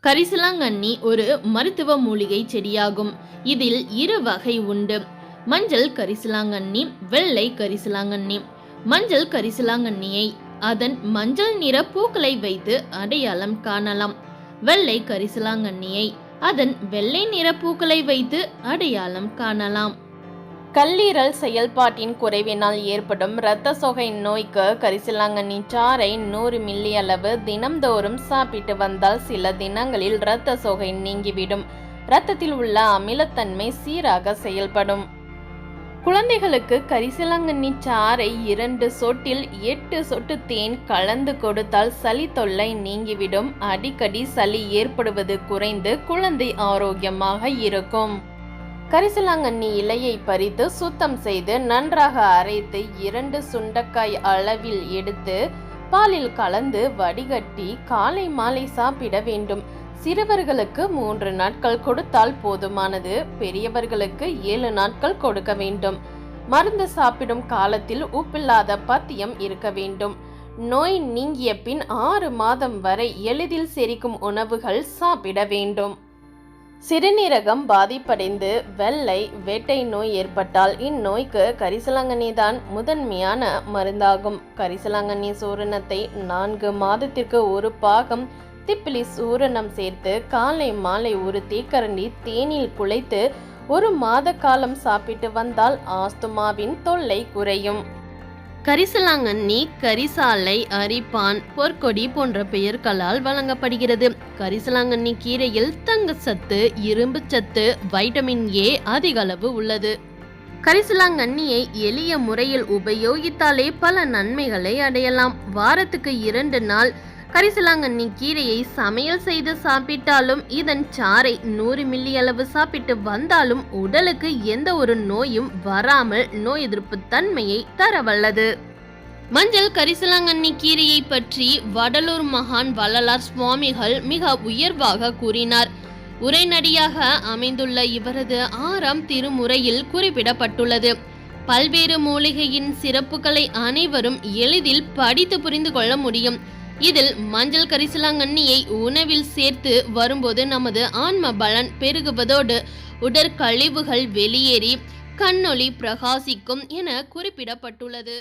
கரிசலாங்கண்ணி ஒரு மருத்துவ மூலிகை செடியாகும். இதில் இரு வகை உண்டு. மஞ்சள் கரிசலாங்கண்ணி, வெள்ளை கரிசலாங்கண்ணி. மஞ்சள் கரிசலாங்கண்ணியை அதன் மஞ்சள் நிற பூக்களை வைத்து அடையாளம் காணலாம். வெள்ளை கரிசலாங்கண்ணியை அதன் வெள்ளை நிற பூக்களை வைத்து அடையாளம் காணலாம். கல்லீரல் செயல்பாட்டின் குறைவினால் ஏற்படும் இரத்த சோகை நோய்க்கு கரிசலாங்கண்ணி சாறை 100 மில்லி அளவு தினம்தோறும் சாப்பிட்டு வந்தால் சில தினங்களில் இரத்த சோகை நீங்கிவிடும். இரத்தத்தில் உள்ள அமிலத்தன்மை சீராக செயல்படும். குழந்தைகளுக்கு கரிசலாங்கண்ணி சாறை 2 சொட்டில் 8 சொட்டு தேன் கலந்து கொடுத்தால் சளி தொல்லை நீங்கிவிடும். அடிக்கடி சளி ஏற்படுவது குறைந்து குழந்தை ஆரோக்கியமாக இருக்கும். கரிசலாங்கண்ணி இலையை பறித்து சுத்தம் செய்து நன்றாக அரைத்து 2 சுண்டைக்காய் அளவில் எடுத்து பாலில் கலந்து வடிகட்டி காலை மாலை சாப்பிட வேண்டும். சிறுவர்களுக்கு 3 நாட்கள் கொடுத்தால் போதுமானது. பெரியவர்களுக்கு 7 நாட்கள் கொடுக்க வேண்டும். மருந்து சாப்பிடும் காலத்தில் உப்பில்லாத பத்தியம் இருக்க வேண்டும். நோய் நீங்கிய பின் 6 மாதம் வரை எளிதில் செரிக்கும் உணவுகள் சாப்பிட வேண்டும். சிறுநீரகம் பாதிப்படைந்து வெள்ளை வேட்டை நோய் ஏற்பட்டால் இந்நோய்க்கு கரிசலாங்கண்ணி தான் முதன்மையான மருந்தாகும். கரிசலாங்கண்ணி சூரணத்தை 4 மாதத்திற்கு ஒரு பாகம் திப்பிலி சூரணம் சேர்த்து காலை மாலை ஒரு தேக்கரண்டி தேனில் குழைத்து 1 மாத காலம் சாப்பிட்டு வந்தால் ஆஸ்துமாவின் தொல்லை குறையும். கரிசலாங்கண்ணி கரிசாலை, அரிப்பான், பொற்கொடி போன்ற பெயர்களால் வழங்கப்படுகிறது. கரிசலாங்கண்ணி கீரையில் தங்கச்சத்து, இரும்பு சத்து, வைட்டமின் ஏ அதிக அளவு உள்ளது. கரிசலாங்கண்ணியை எளிய முறையில் உபயோகித்தாலே பல நன்மைகளை அடையலாம். வாரத்துக்கு 2 நாள் கரிசலாங்கண்ணி கீரையை சமையல் செய்து சாப்பிட்டாலும் இதன் சாறை 100 மில்லி அளவு சாப்பிட்டு வந்தாலும் உடலுக்கு எந்த ஒரு நோயும் வராமல் நோய் எதிர்ப்பு தன்மையை தரவல்லது. மஞ்சள் கரிசலாங்கண்ணி கீரையை பற்றி வடலூர் மகான் வள்ளலார் சுவாமிகள் மிக உயர்வாக கூறினார். உரைநடியாக அமைந்துள்ள இவரது 6ஆம் திருமுறையில் குறிப்பிடப்பட்டுள்ளது. பல்வேறு மூலிகையின் சிறப்புகளை அனைவரும் எளிதில் படித்து புரிந்து கொள்ள முடியும். இதில் மஞ்சள் கரிசலாங்கண்ணியை உணவில் சேர்த்து வரும்போது நமது ஆன்ம பலன் பெருகுவதோடு உடற்கழிவுகள் வெளியேறி கண்ணொளி பிரகாசிக்கும் என குறிப்பிடப்பட்டுள்ளது.